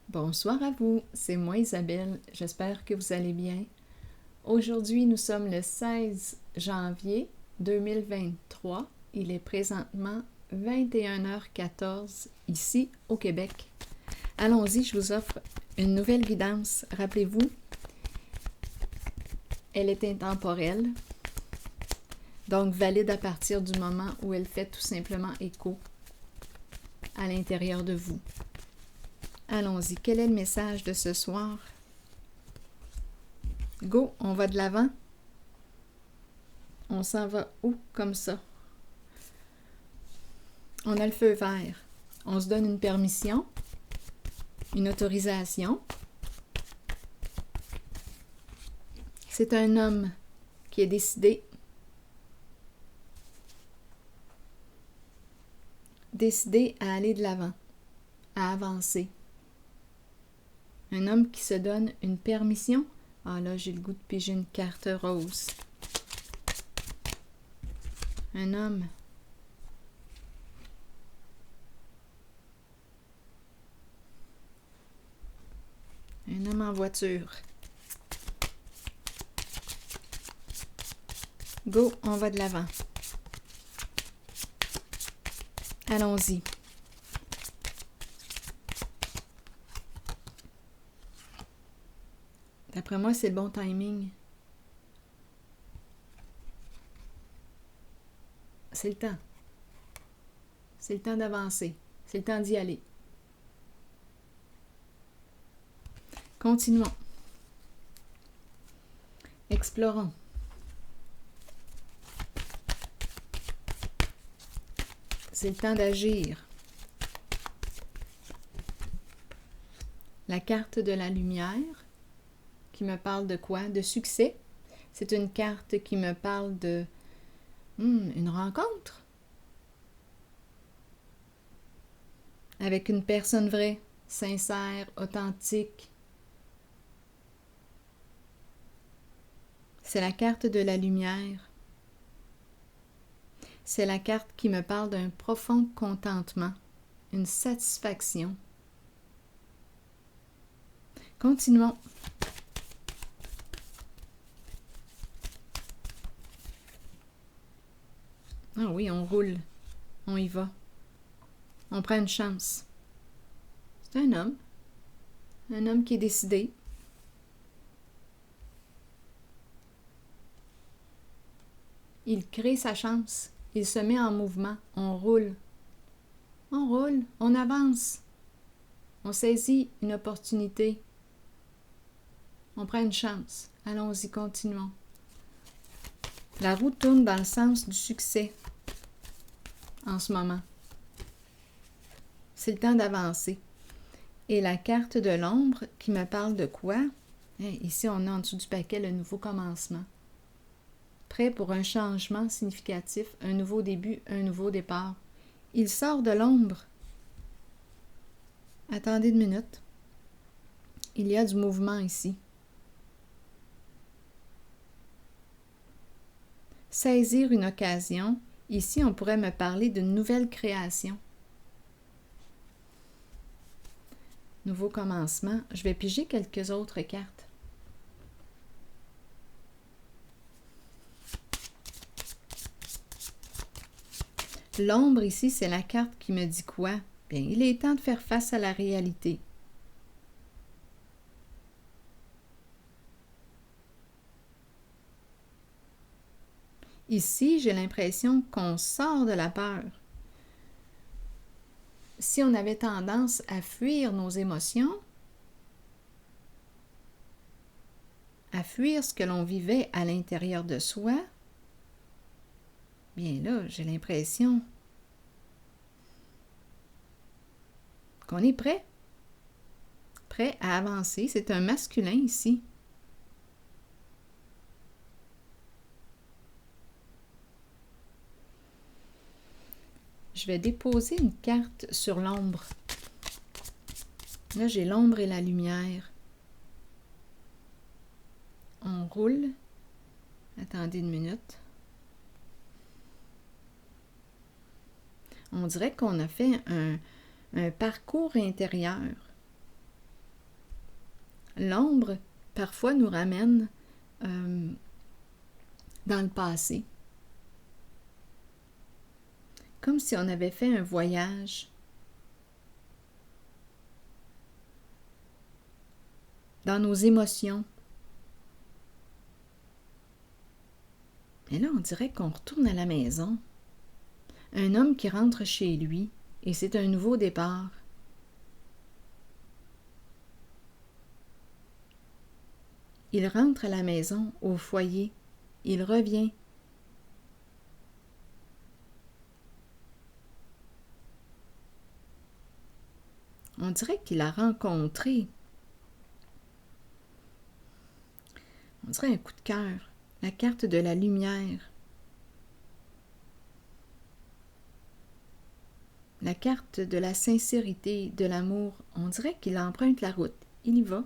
Bonsoir à vous, c'est moi Isabelle, j'espère que vous allez bien. Aujourd'hui, nous sommes le 16 janvier 2023. Il est présentement 21h14 ici au Québec. Allons-y, je vous offre une nouvelle guidance. Rappelez-vous, elle est intemporelle, donc valide à partir du moment où elle fait tout simplement écho à l'intérieur de vous. Allons-y, quel est le message de ce soir? Go, on va de l'avant. On s'en va où comme ça? On a le feu vert. On se donne une permission, une autorisation. C'est un homme qui est décidé à aller de l'avant, à avancer. Un homme qui se donne une permission. Ah là, j'ai le goût de piger une carte rose. Un homme en voiture. Go, on va de l'avant. Allons-y. D'après moi, c'est le bon timing. C'est le temps. C'est le temps d'avancer. C'est le temps d'y aller. Continuons. Explorons. C'est le temps d'agir. La carte de la lumière qui me parle de quoi? De succès. C'est une carte qui me parle de une rencontre avec une personne vraie, sincère, authentique. C'est la carte de la lumière. C'est la carte qui me parle d'un profond contentement, une satisfaction. Continuons. Ah oui, on roule. On y va. On prend une chance. C'est un homme. Un homme qui est décidé. Il crée sa chance. Il se met en mouvement. On roule. On roule. On avance. On saisit une opportunité. On prend une chance. Allons-y, continuons. La roue tourne dans le sens du succès en ce moment. C'est le temps d'avancer. Et la carte de l'ombre qui me parle de quoi? Ici, on a en dessous du paquet le nouveau commencement. Prêt pour un changement significatif, un nouveau début, un nouveau départ. Il sort de l'ombre. Attendez une minute. Il y a du mouvement ici. Saisir une occasion. Ici, on pourrait me parler d'une nouvelle création. Nouveau commencement. Je vais piger quelques autres cartes. L'ombre ici, c'est la carte qui me dit quoi? Bien, il est temps de faire face à la réalité. Ici, j'ai l'impression qu'on sort de la peur. Si on avait tendance à fuir nos émotions, à fuir ce que l'on vivait à l'intérieur de soi, bien là, j'ai l'impression qu'on est prêt à avancer. C'est un masculin ici. Je vais déposer une carte sur l'ombre. Là, j'ai l'ombre et la lumière. On roule. Attendez une minute. On dirait qu'on a fait un parcours intérieur. L'ombre, parfois, nous ramène dans le passé. Comme si on avait fait un voyage dans nos émotions. Et là, on dirait qu'on retourne à la maison. Un homme qui rentre chez lui, et c'est un nouveau départ. Il rentre à la maison, au foyer. Il revient. On dirait qu'il a rencontré. On dirait un coup de cœur. La carte de la lumière. La carte de la sincérité, de l'amour. On dirait qu'il emprunte la route. Il y va.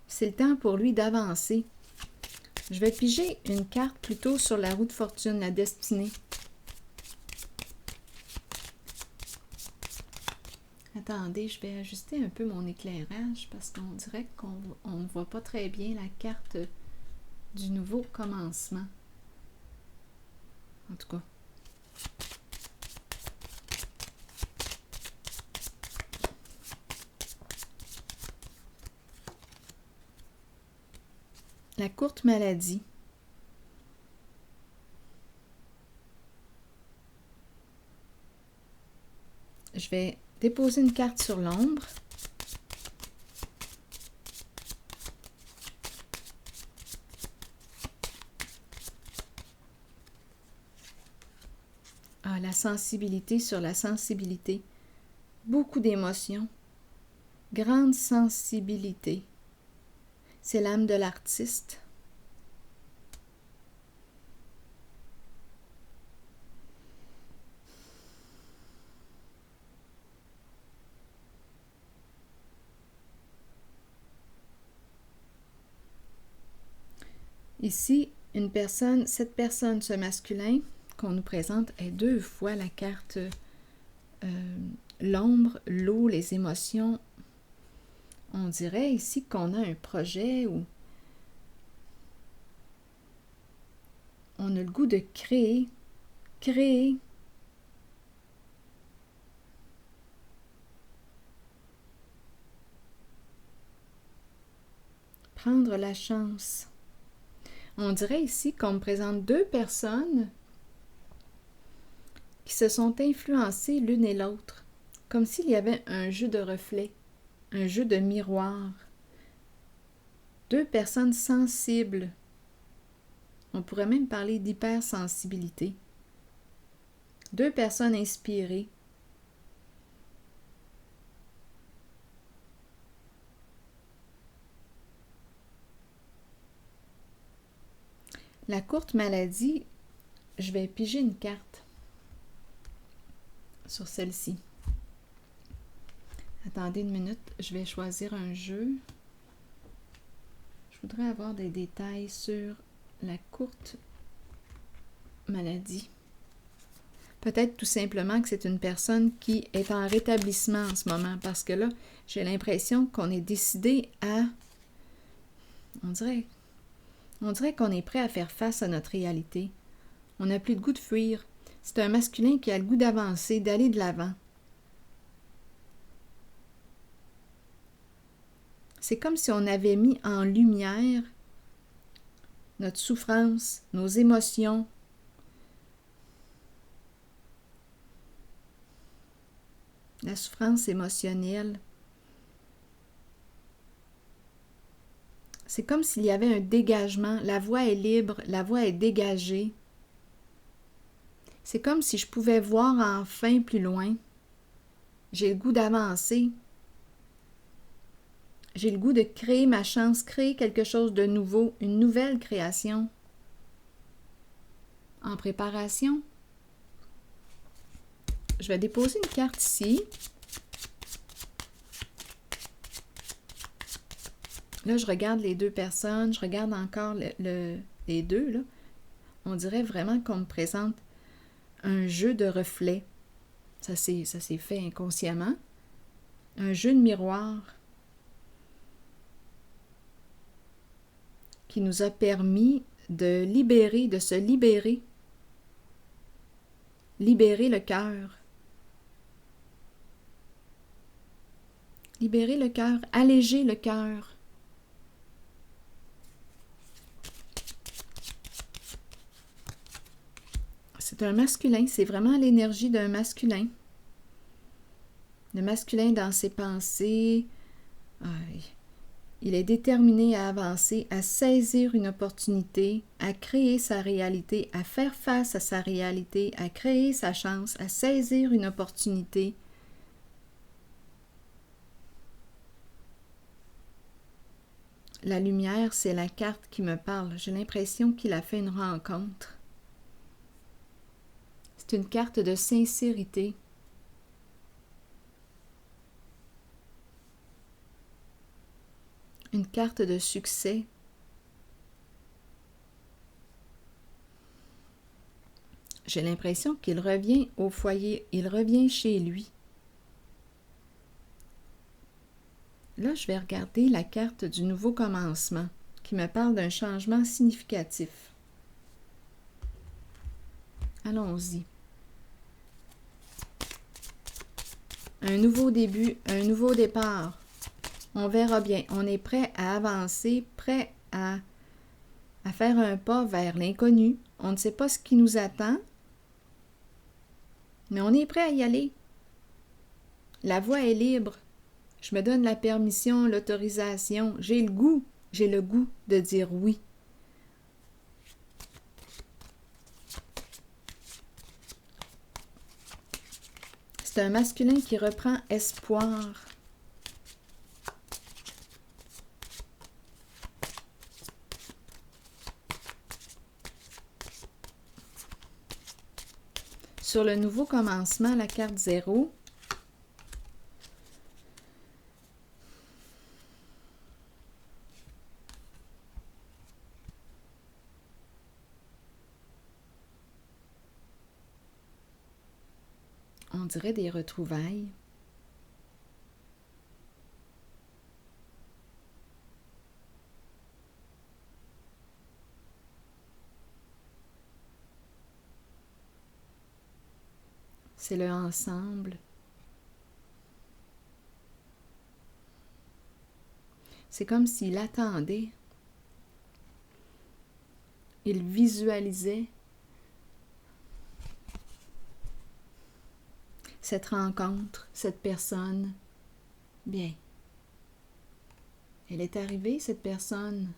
C'est le temps pour lui d'avancer. Je vais piger une carte plutôt sur la roue de fortune, la destinée. Attendez, je vais ajuster un peu mon éclairage parce qu'on dirait qu'on ne voit pas très bien la carte du nouveau commencement. En tout cas. La courte maladie. Je vais déposer une carte sur l'ombre. Ah, la sensibilité sur la sensibilité. Beaucoup d'émotions. Grande sensibilité. C'est l'âme de l'artiste. Ici, cette personne, ce masculin qu'on nous présente est 2 fois la carte l'ombre, l'eau, les émotions. On dirait ici qu'on a un projet où on a le goût de créer. Prendre la chance. On dirait ici qu'on me présente 2 personnes qui se sont influencées l'une et l'autre, comme s'il y avait un jeu de reflets, un jeu de miroir. 2 personnes sensibles. On pourrait même parler d'hypersensibilité. 2 personnes inspirées. La courte maladie, je vais piger une carte sur celle-ci. Attendez une minute, je vais choisir un jeu. Je voudrais avoir des détails sur la courte maladie. Peut-être tout simplement que c'est une personne qui est en rétablissement en ce moment, parce que là, j'ai l'impression qu'on est décidé à... On dirait qu'on est prêt à faire face à notre réalité. On n'a plus de goût de fuir. C'est un masculin qui a le goût d'avancer, d'aller de l'avant. C'est comme si on avait mis en lumière notre souffrance, nos émotions. La souffrance émotionnelle. C'est comme s'il y avait un dégagement. La voix est libre, la voix est dégagée. C'est comme si je pouvais voir enfin plus loin. J'ai le goût d'avancer. J'ai le goût de créer ma chance, créer quelque chose de nouveau, une nouvelle création. En préparation. Je vais déposer une carte ici. Là, je regarde les 2 personnes, je regarde encore les 2, là. On dirait vraiment qu'on me présente un jeu de reflets. Ça s'est fait inconsciemment. un jeu de miroir qui nous a permis de se libérer le cœur. Libérer le cœur, alléger le cœur. C'est un masculin, c'est vraiment l'énergie d'un masculin. Le masculin dans ses pensées, il est déterminé à avancer, à saisir une opportunité, à créer sa réalité, à faire face à sa réalité, à créer sa chance, à saisir une opportunité. La lumière, c'est la carte qui me parle. J'ai l'impression qu'il a fait une rencontre. C'est une carte de sincérité. Une carte de succès. J'ai l'impression qu'il revient au foyer, il revient chez lui. Là, je vais regarder la carte du nouveau commencement, qui me parle d'un changement significatif. Allons-y. Un nouveau début, un nouveau départ. On verra bien. On est prêt à avancer, prêt à faire un pas vers l'inconnu. On ne sait pas ce qui nous attend, mais on est prêt à y aller. La voie est libre. Je me donne la permission, l'autorisation. J'ai le goût de dire oui. C'est un masculin qui reprend espoir. Sur le nouveau commencement, la carte 0, on dirait des retrouvailles. C'est le ensemble. C'est comme s'il attendait. Il visualisait cette rencontre, cette personne. Bien. Elle est arrivée, cette personne.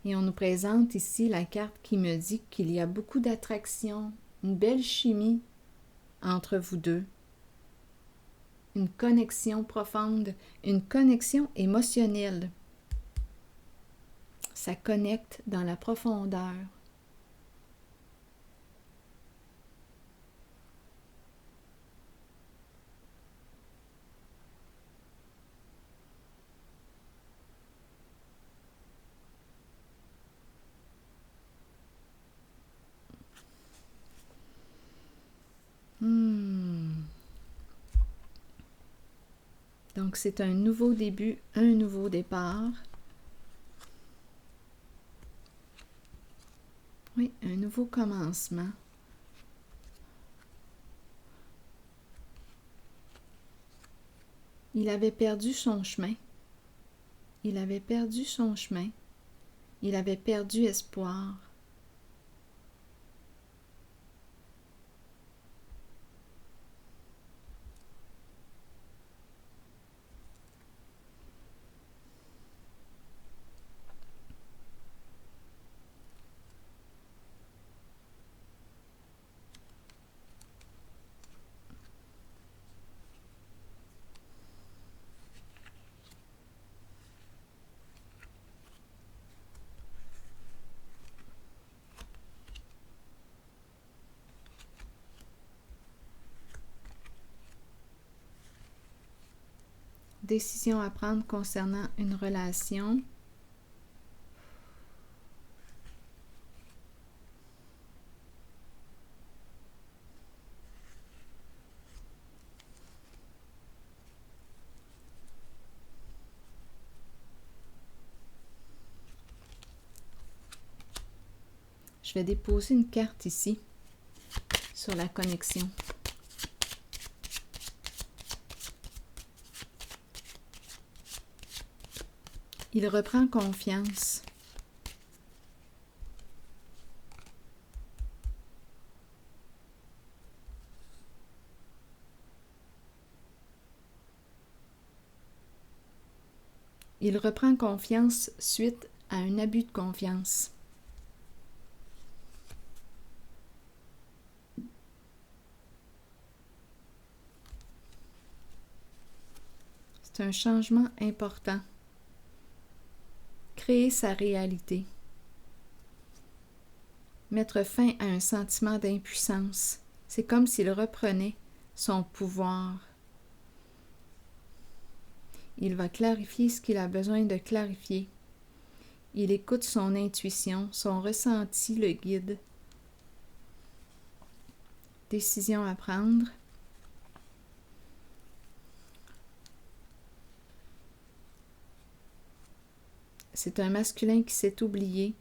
Et on nous présente ici la carte qui me dit qu'il y a beaucoup d'attraction, une belle chimie entre vous deux. Une connexion profonde, une connexion émotionnelle. Ça connecte dans la profondeur. Donc, c'est un nouveau début, un nouveau départ. Oui, un nouveau commencement. Il avait perdu son chemin. Il avait perdu son chemin. Il avait perdu espoir. Décision à prendre concernant une relation. Je vais déposer une carte ici sur la connexion. Il reprend confiance. Il reprend confiance suite à un abus de confiance. C'est un changement important. Créer sa réalité. Mettre fin à un sentiment d'impuissance. C'est comme s'il reprenait son pouvoir. Il va clarifier ce qu'il a besoin de clarifier. Il écoute son intuition, son ressenti le guide. Décision à prendre. C'est un masculin qui s'est oublié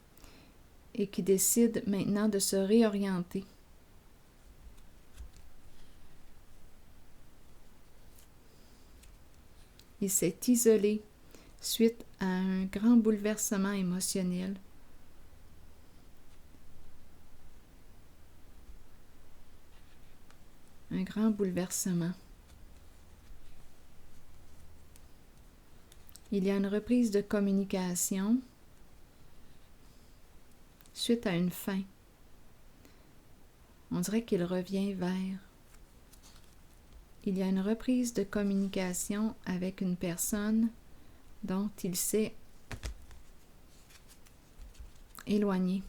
et qui décide maintenant de se réorienter. Il s'est isolé suite à un grand bouleversement émotionnel. Un grand bouleversement. Il y a une reprise de communication suite à une fin. On dirait qu'il revient vers. Il y a une reprise de communication avec une personne dont il s'est éloigné.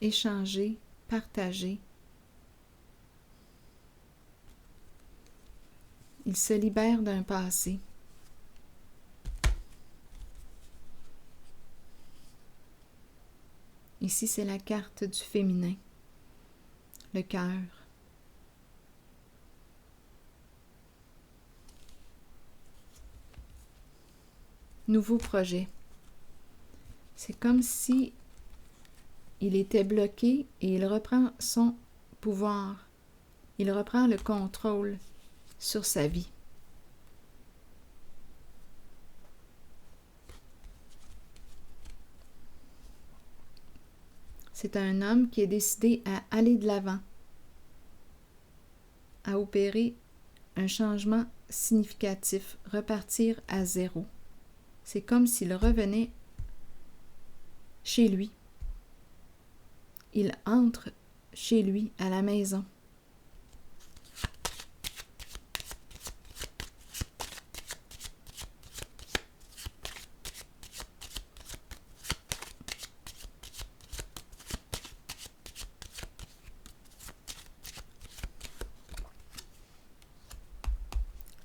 Échanger, partager. Il se libère d'un passé. Ici, c'est la carte du féminin, le cœur. Nouveau projet. C'est comme si il était bloqué et il reprend son pouvoir. Il reprend le contrôle sur sa vie. C'est un homme qui est décidé à aller de l'avant, à opérer un changement significatif, repartir à zéro. C'est comme s'il revenait chez lui. Il entre chez lui, à la maison.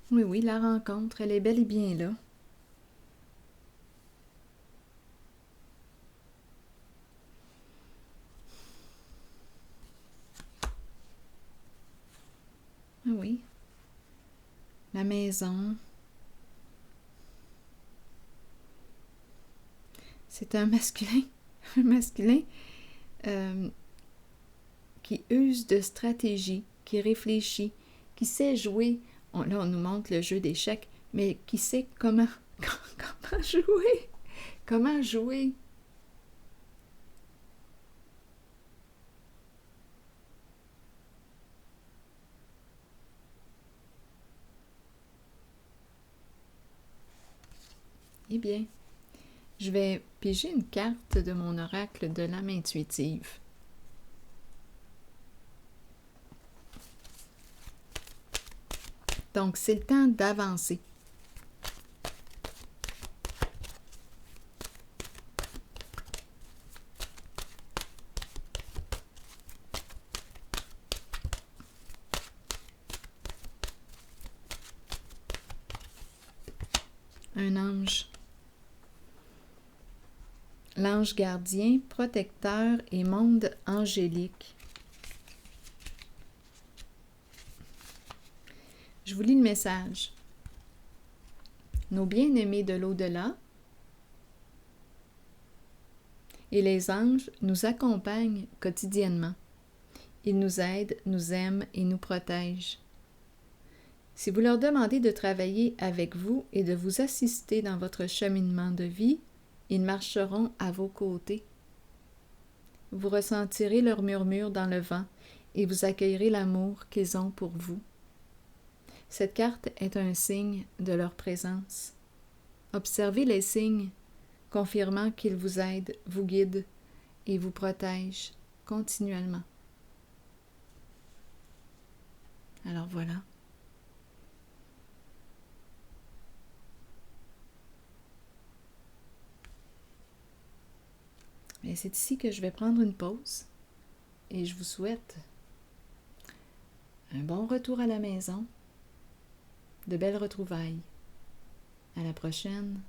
Oui, oui, la rencontre, elle est bel et bien là. Oui, la maison. C'est un masculin, un masculin qui use de stratégie, qui réfléchit, qui sait jouer. Là, on nous montre le jeu d'échecs, mais qui sait comment jouer. Comment jouer. Eh bien, je vais piger une carte de mon oracle de l'âme intuitive. Donc, c'est le temps d'avancer. Un ange. l'ange gardien, protecteur et monde angélique. Je vous lis le message. Nos bien-aimés de l'au-delà et les anges nous accompagnent quotidiennement. Ils nous aident, nous aiment et nous protègent. Si vous leur demandez de travailler avec vous et de vous assister dans votre cheminement de vie, ils marcheront à vos côtés. Vous ressentirez leur murmure dans le vent et vous accueillerez l'amour qu'ils ont pour vous. Cette carte est un signe de leur présence. Observez les signes, confirmant qu'ils vous aident, vous guident et vous protègent continuellement. Alors voilà. Et c'est ici que je vais prendre une pause et je vous souhaite un bon retour à la maison, de belles retrouvailles. À la prochaine.